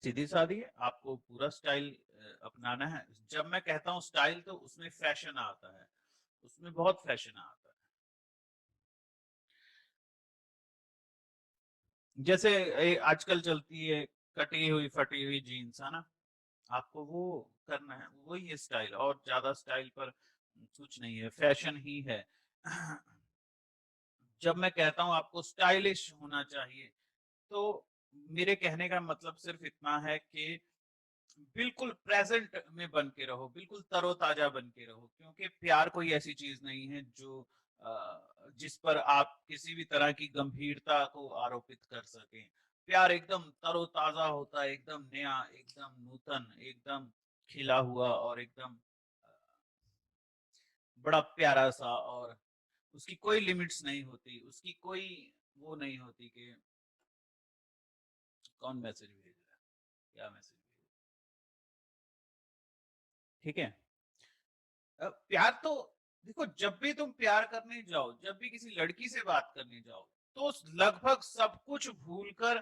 सीधी सादी है, आपको पूरा स्टाइल अपनाना है। जब मैं कहता हूँ स्टाइल तो उसमें फैशन आता है, उसमें बहुत फैशन आता है। जैसे आजकल चलती है कटी हुई फटी हुई जीन्स, है ना, आपको वो करना है, वही है स्टाइल, और ज्यादा स्टाइल पर कुछ नहीं है, फैशन ही है। जब मैं कहता हूँ आपको स्टाइलिश होना चाहिए, तो मेरे कहने का मतलब सिर्फ इतना है कि बिल्कुल प्रेजेंट में बन के रहो, बिल्कुल तरोताजा बन के रहो, क्योंकि प्यार कोई ऐसी चीज नहीं है जो जिस पर आप किसी भी तरह की गंभीरता को आरोपित कर सकें। प्यार एकदम तरोताजा होता है, एकदम नया, एकदम नूतन, एकदम खिला हुआ, और एकदम बड़ा प्यारा सा, और उसकी कोई लिमिट्स नहीं होती, उसकी कोई वो नहीं होती कि कौन मैसेज भेज रहा है, क्या मैसेज भेज रहा है। ठीक है। प्यार तो देखो, जब भी तुम प्यार करने जाओ, जब भी किसी लड़की से बात करने जाओ, तो लगभग सब कुछ भूलकर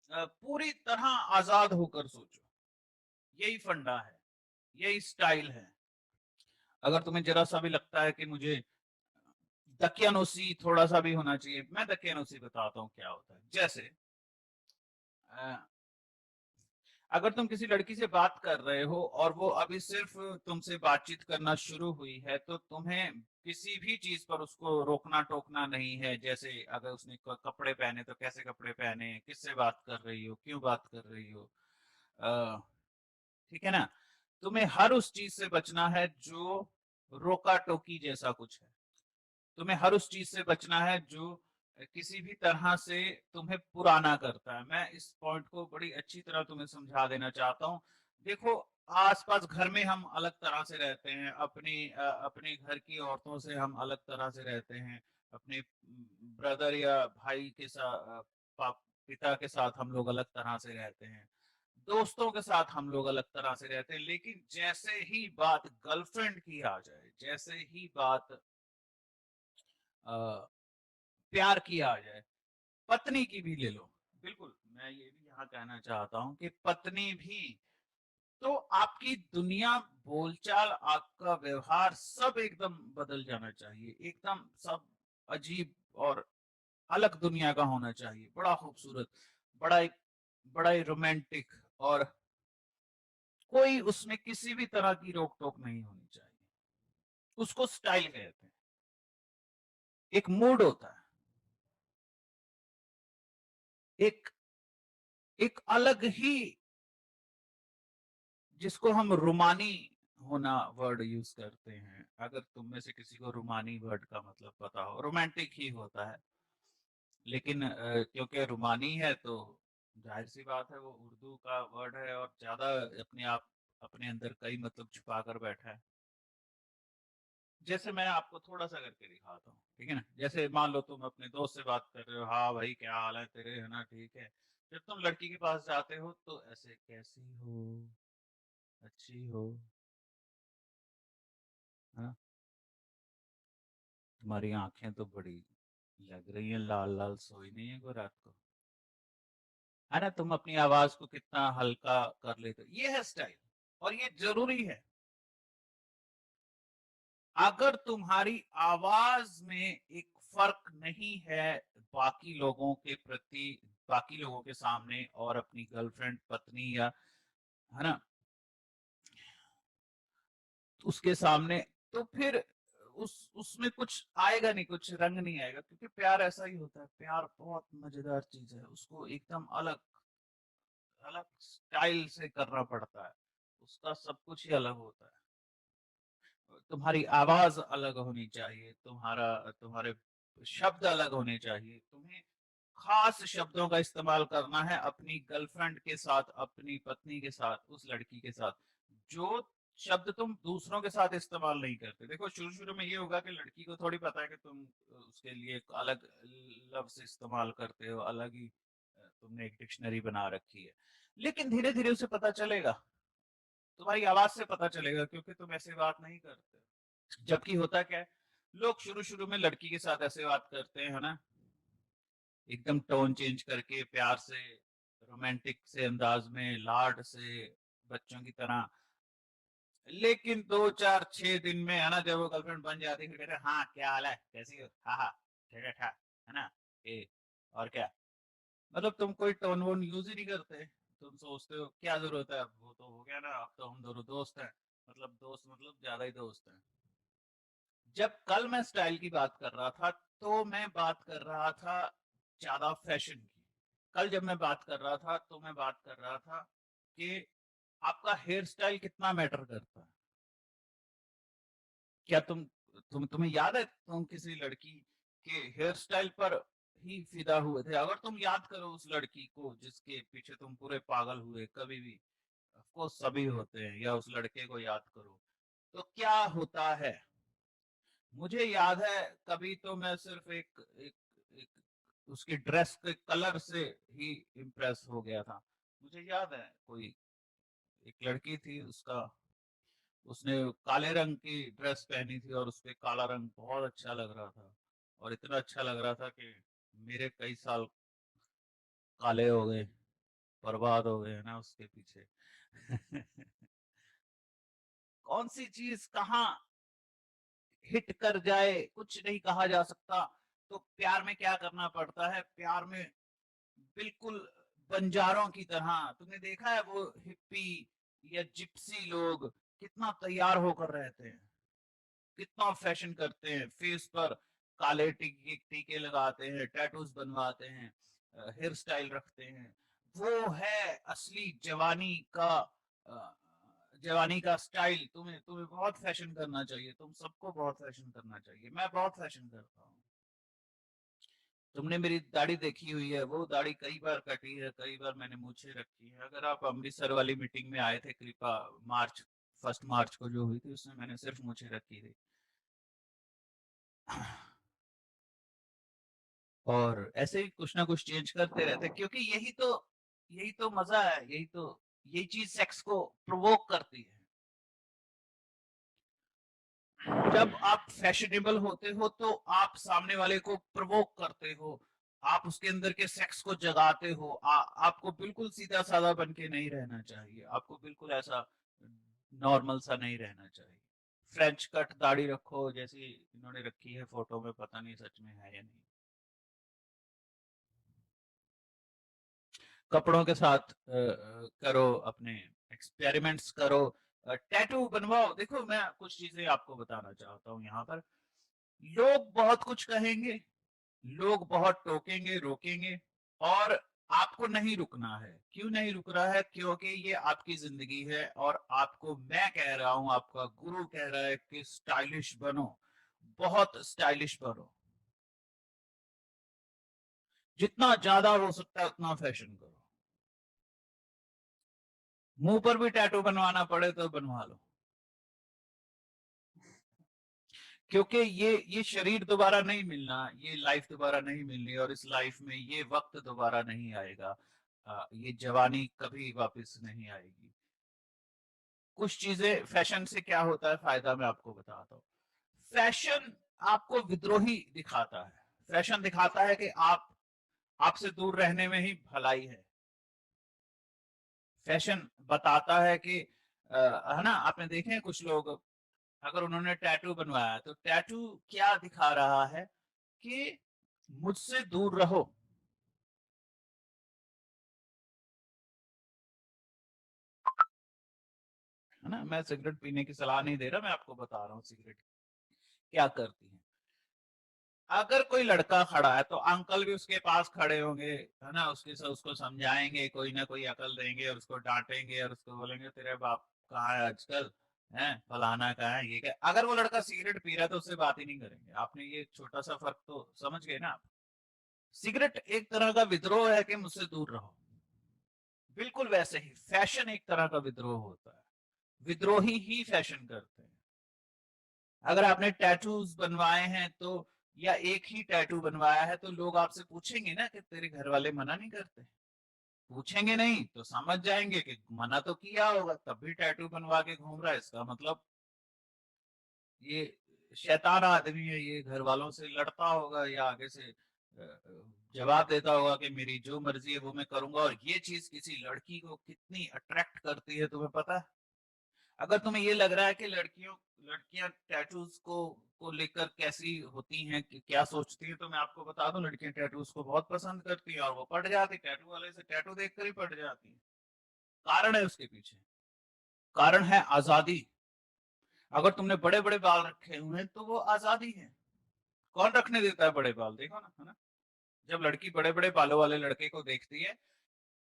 पूरी तरह आजाद होकर सोचो। यही फंडा है, यही स्टाइल है। अगर तुम्हें जरा सा भी लगता है कि मुझे दकियानूसी थोड़ा सा भी होना चाहिए, मैं दकियानूसी बताता हूँ क्या होता है। जैसे अगर तुम किसी लड़की से बात कर रहे हो और वो अभी सिर्फ तुमसे बातचीत करना शुरू हुई है, तो तुम्हें किसी भी चीज पर उसको रोकना टोकना नहीं है। जैसे अगर उसने कपड़े पहने तो कैसे कपड़े पहने, किससे बात कर रही हो, क्यों बात कर रही हो, अ, ठीक है ना। तुम्हें हर उस चीज से बचना है जो रोका टोकी जैसा कुछ है। तुम्हें हर उस चीज से बचना है जो किसी भी तरह से तुम्हें पुराना करता है। मैं इस पॉइंट को बड़ी अच्छी तरह तुम्हें समझा देना चाहता हूँ। देखो, आसपास घर में हम अलग तरह से रहते हैं, अपने घर की औरतों से हम अलग तरह से रहते हैं, अपने ब्रदर या भाई के साथ, पिता के साथ हम लोग अलग तरह से रहते हैं, दोस्तों के साथ हम लोग अलग तरह से रहते हैं। लेकिन जैसे ही बात गर्लफ्रेंड की आ जाए, जैसे ही बात प्यार किया आ जाए, पत्नी की भी ले लो, बिल्कुल मैं ये भी यहाँ कहना चाहता हूँ कि पत्नी भी, तो आपकी दुनिया, बोलचाल, आपका व्यवहार सब एकदम बदल जाना चाहिए, एकदम सब अजीब और अलग दुनिया का होना चाहिए, बड़ा खूबसूरत, बड़ा एक बड़ा ही रोमांटिक, और कोई उसमें किसी भी तरह की रोक टोक नहीं होनी चाहिए। उसको स्टाइल कहते हैं, एक मूड होता है, एक एक अलग ही, जिसको हम रुमानी होना वर्ड यूज करते हैं। अगर तुम में से किसी को रुमानी वर्ड का मतलब पता हो, रोमांटिक ही होता है। लेकिन क्योंकि रुमानी है तो जाहिर सी बात है वो उर्दू का वर्ड है, और ज्यादा अपने आप अपने अंदर कई मतलब छुपा कर बैठा है। जैसे मैं आपको थोड़ा सा करके दिखाता हूँ, ठीक है ना। जैसे मान लो तुम अपने दोस्त से बात कर रहे हो, हाँ भाई क्या हाल है तेरे, है ना, ठीक है। जब तुम लड़की के पास जाते हो तो ऐसे, कैसी हो, अच्छी हो, है ना, तुम्हारी आंखें तो बड़ी लग रही हैं लाल लाल, सोई नहीं है को रात को, है ना। तुम अपनी आवाज को कितना हल्का कर लेते हो, ये है स्टाइल, और ये जरूरी है। अगर तुम्हारी आवाज में एक फर्क नहीं है बाकी लोगों के प्रति, बाकी लोगों के सामने, और अपनी गर्लफ्रेंड, पत्नी, या है ना, उसके सामने, तो फिर उसमें कुछ आएगा नहीं, कुछ रंग नहीं आएगा, क्योंकि प्यार ऐसा ही होता है। प्यार बहुत मजेदार चीज है, उसको एकदम अलग अलग स्टाइल से करना पड़ता है, उसका सब कुछ ही अलग होता है। तुम्हारी आवाज अलग होनी चाहिए, तुम्हारे शब्द अलग होने चाहिए, तुम्हें खास शब्दों का इस्तेमाल करना है अपनी गर्लफ्रेंड के साथ, अपनी पत्नी के साथ, उस लड़की के साथ, जो शब्द तुम दूसरों के साथ इस्तेमाल नहीं करते। देखो, शुरू शुरू में ये होगा कि लड़की को थोड़ी पता है कि तुम उसके लिए एक अलग लफ्ज इस्तेमाल करते हो, अलग ही तुमने एक डिक्शनरी बना रखी है। लेकिन धीरे धीरे उसे पता चलेगा, तुम्हारी आवाज से पता चलेगा, क्योंकि तुम ऐसे बात नहीं करते। जबकि होता क्या है, लोग शुरू शुरू में लड़की के साथ ऐसे बात करते हैं, है ना, एकदम टोन चेंज करके, प्यार से, रोमांटिक से अंदाज में, लाड से, बच्चों की तरह। लेकिन 2 4 6 दिन में है ना, जब वो गर्लफ्रेंड बन जाती है, फिर कहते हैं, हाँ क्या हाल है, कैसी हो, हाँ हाँ ठीक है, हाँ है ना, ये और क्या। मतलब तुम कोई टोन वोन यूज ही नहीं करते। तुम सोचते हो क्या जरूरत है, अब वो तो हो गया ना, अब तो हम दोनों दोस्त हैं। मतलब दोस्त मतलब ज्यादा ही दोस्त हैं। जब कल मैं स्टाइल की बात कर रहा था, तो मैं बात कर रहा था ज्यादा फैशन की। कल जब मैं बात कर रहा था, तो मैं बात कर रहा था कि आपका हेयर स्टाइल कितना मैटर करता है। क्या तुम्हें याद है, तुम किसी लड़की के हेयर स्टाइल पर ही फिदा हुए थे? अगर तुम याद करो उस लड़की को जिसके पीछे तुम पूरे पागल हुए कभी भी, ऑफ कोर्स सभी होते हैं, या उस लड़के को याद करो, तो क्या होता है। मुझे याद है, कभी तो मैं सिर्फ एक उसकी ड्रेस के कलर से ही इम्प्रेस हो गया था। मुझे याद है, कोई एक लड़की थी, उसका उसने काले रंग की ड्रेस पहनी थी, और उसपे काला रंग बहुत अच्छा लग रहा था। और इतना अच्छा लग रहा था कि मेरे कई साल काले हो गए, बर्बाद हो गए है ना उसके पीछे। कौन सी चीज कहाँ हिट कर जाए, कुछ नहीं कहा जा सकता। तो प्यार में क्या करना पड़ता है, प्यार में बिल्कुल बंजारों की तरह, तुमने देखा है वो हिप्पी या जिप्सी लोग कितना तैयार होकर रहते हैं, कितना फैशन करते हैं, फेस पर काले टीके टीके लगाते हैं, टैटूज बनवाते हैं, हेयर स्टाइल रखते हैं। वो है असली जवानी का, जवानी का स्टाइल। तुम्हें तुम्हें बहुत फैशन करना चाहिए, तुम सबको बहुत फैशन करना चाहिए। मैं बहुत फैशन करता हूँ। तुमने मेरी दाढ़ी देखी हुई है, वो दाढ़ी कई बार कटी है, कई बार मैंने मूछें रखी है। अगर आप अमृतसर वाली मीटिंग में आए थे, कृपा मार्च 1 मार्च को जो हुई थी, उसमें मैंने सिर्फ मूछें रखी थी। और ऐसे ही कुछ ना कुछ चेंज करते रहते, क्योंकि यही तो मजा है, यही चीज सेक्स को प्रोवोक करती है। जब आप फैशनेबल होते हो, तो आप सामने वाले को प्रोवोक करते हो, आप उसके अंदर के सेक्स को जगाते हो। आपको बिल्कुल सीधा साधा बन के नहीं रहना चाहिए, आपको बिल्कुल ऐसा नॉर्मल सा नहीं रहना चाहिए। फ्रेंच कट दाढ़ी रखो जैसी इन्होंने रखी है फोटो में, पता नहीं सच में है या नहीं। कपड़ों के साथ करो, अपने एक्सपेरिमेंट्स करो, टैटू बनवाओ। देखो, मैं कुछ चीजें आपको बताना चाहता हूँ यहाँ पर। लोग बहुत कुछ कहेंगे, लोग बहुत टोकेंगे, रोकेंगे, और आपको नहीं रुकना है। क्यों नहीं रुक रहा है? क्योंकि ये आपकी जिंदगी है, और आपको मैं कह रहा हूं, आपका गुरु कह रहा है कि स्टाइलिश बनो, बहुत स्टाइलिश बनो। जितना ज्यादा हो सकता है उतना फैशन करो। मुंह पर भी टैटू बनवाना पड़े तो बनवा लो, क्योंकि ये शरीर दोबारा नहीं मिलना, ये लाइफ दोबारा नहीं मिलनी, और इस लाइफ में ये वक्त दोबारा नहीं आएगा। ये जवानी कभी वापस नहीं आएगी। कुछ चीजें फैशन से क्या होता है, फायदा मैं आपको बताता हूँ। फैशन आपको विद्रोही दिखाता है। फैशन दिखाता है कि आपसे दूर रहने में ही भलाई है। फैशन बताता है कि है ना, आपने देखे हैं कुछ लोग, अगर उन्होंने टैटू बनवाया, तो टैटू क्या दिखा रहा है कि मुझसे दूर रहो। है ना, मैं सिगरेट पीने की सलाह नहीं दे रहा, मैं आपको बता रहा हूँ सिगरेट क्या करती है। अगर कोई लड़का खड़ा है, तो अंकल भी उसके पास खड़े होंगे, है ना, उसको समझाएंगे, कोई ना कोई अकल देंगे, और उसको डांटेंगे, और उसको बोलेंगे तेरे बाप कहाँ है आजकल, है फलाना कहाँ है, ये क्या। अगर वो लड़का सिगरेट पी रहा है, तो उससे बात ही नहीं करेंगे। आपने ये छोटा सा फर्क तो समझ गए ना आप। सिगरेट एक तरह का विद्रोह है कि मुझसे दूर रहो। बिल्कुल वैसे ही फैशन एक तरह का विद्रोह होता है। विद्रोही ही फैशन करते हैं। अगर आपने टैटूज बनवाए हैं, तो या एक ही टैटू बनवाया है, तो लोग आपसे पूछेंगे ना कि तेरे घर वाले मना नहीं करते। पूछेंगे नहीं तो समझ जाएंगे कि मना तो किया होगा, तब भी टैटू बनवा के घूम रहा है, इसका मतलब ये शैतान आदमी है, ये घर वालों से लड़ता होगा, या आगे से जवाब देता होगा कि मेरी जो मर्जी है वो मैं करूंगा, और ये चीज किसी लड़की को कितनी अट्रैक्ट करती है तुम्हें पता है? अगर तुम्हें ये लग रहा है कि लड़कियां टैटूज को लेकर कैसी होती हैं, कि क्या सोचती हैं, तो मैं आपको बता दूं, लड़कियां टैटूज को बहुत पसंद करती हैं और वो पड़ जाती, टैटू वाले से टैटू देखकर ही पड़ जाती है। कारण है उसके पीछे, कारण है आजादी। अगर तुमने बड़े बड़े बाल रखे हुए हैं तो वो आजादी है। कौन रखने देता है बड़े बाल, देखो ना, है ना? जब लड़की बड़े बड़े बालों वाले लड़के को देखती है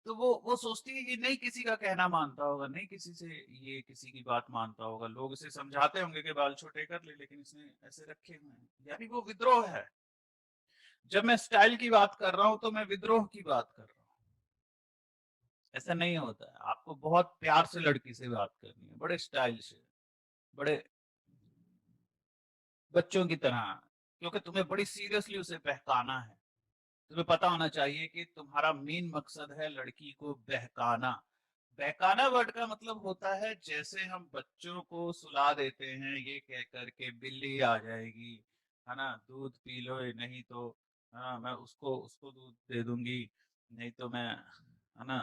तो वो सोचती है ये नहीं किसी का कहना मानता होगा, नहीं किसी से ये किसी की बात मानता होगा, लोग इसे समझाते होंगे कि बाल छोटे कर ले, लेकिन इसने ऐसे रखे हुए हैं, यानी वो विद्रोह है। जब मैं स्टाइल की बात कर रहा हूं तो मैं विद्रोह की बात कर रहा हूँ। ऐसा नहीं होता है, आपको बहुत प्यार से लड़की से बात करनी है, बड़े स्टाइल से, बड़े बच्चों की तरह, क्योंकि तुम्हें बड़ी सीरियसली उसे बहकाना है। तुम्हें पता होना चाहिए कि तुम्हारा मेन मकसद है लड़की को बहकाना। बहकाना वर्ड का मतलब होता है जैसे हम बच्चों को सुला देते हैं ये कह करके बिल्ली आ जाएगी, है ना, दूध पी लो, नहीं तो हाँ मैं उसको उसको दूध दे दूंगी, नहीं तो मैं, है ना,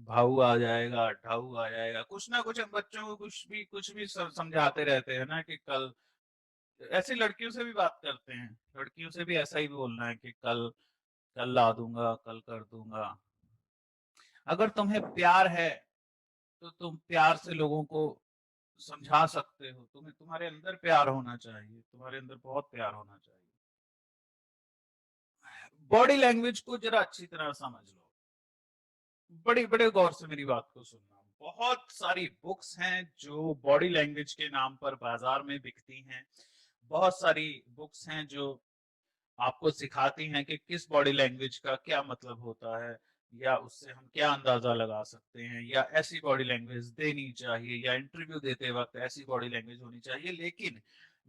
भाऊ आ जाएगा, ढाऊ आ जाएगा, कुछ ना कुछ हम बच्चों को कुछ भी समझाते रहते हैं ना, कि कल, ऐसे लड़कियों से भी बात करते हैं, लड़कियों से भी ऐसा ही बोलना है कि कल कल ला दूंगा, कल कर दूंगा। अगर तुम्हें प्यार है तो तुम प्यार से लोगों को समझा सकते हो, तुम्हें तुम्हारे अंदर प्यार होना चाहिए, तुम्हारे अंदर बहुत प्यार होना चाहिए। बॉडी लैंग्वेज को जरा अच्छी तरह समझ लो, बड़े बड़े गौर से मेरी बात को सुनना। बहुत सारी बुक्स हैं जो बॉडी लैंग्वेज के नाम पर बाजार में बिकती हैं। बहुत सारी बुक्स हैं जो आपको सिखाती हैं कि किस बॉडी लैंग्वेज का क्या मतलब होता है, या उससे हम क्या अंदाजा लगा सकते हैं, या ऐसी बॉडी लैंग्वेज देनी चाहिए, या इंटरव्यू देते वक्त ऐसी बॉडी लैंग्वेज होनी चाहिए। लेकिन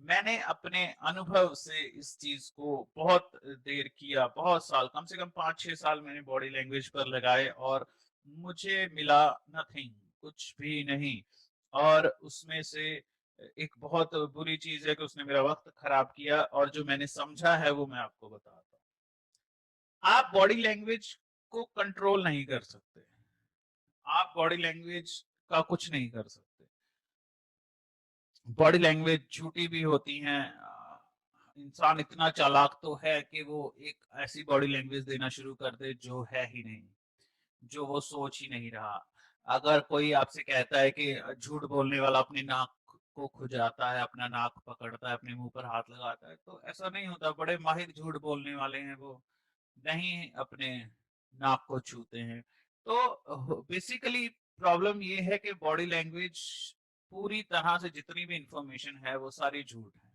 मैंने अपने अनुभव से इस चीज को बहुत देर किया, बहुत साल, कम से कम 5-6 साल मैंने बॉडी लैंग्वेज पर लगाए, और मुझे मिला नथिंग, कुछ भी नहीं। और उसमें से एक बहुत बुरी चीज है कि उसने मेरा वक्त खराब किया, और जो मैंने समझा है वो मैं आपको बताता हूँ। आप बॉडी लैंग्वेज को कंट्रोल नहीं कर सकते, आप बॉडी लैंग्वेज का कुछ नहीं कर सकते। बॉडी लैंग्वेज झूठी भी होती हैं। इंसान इतना चालाक तो है कि वो एक ऐसी बॉडी लैंग्वेज देना शुरू कर दे जो है ही नहीं, जो वो सोच ही नहीं रहा। अगर कोई आपसे कहता है कि झूठ बोलने वाला अपनी नाक को खुजाता है, अपना नाक पकड़ता है, अपने मुंह पर हाथ लगाता है, तो ऐसा नहीं होता। बड़े माहिर झूठ बोलने वाले हैं, वो नहीं अपने नाक को छूते हैं। तो बेसिकली प्रॉब्लम ये है कि बॉडी लैंग्वेज पूरी तरह से जितनी भी इंफॉर्मेशन है वो सारी झूठ है।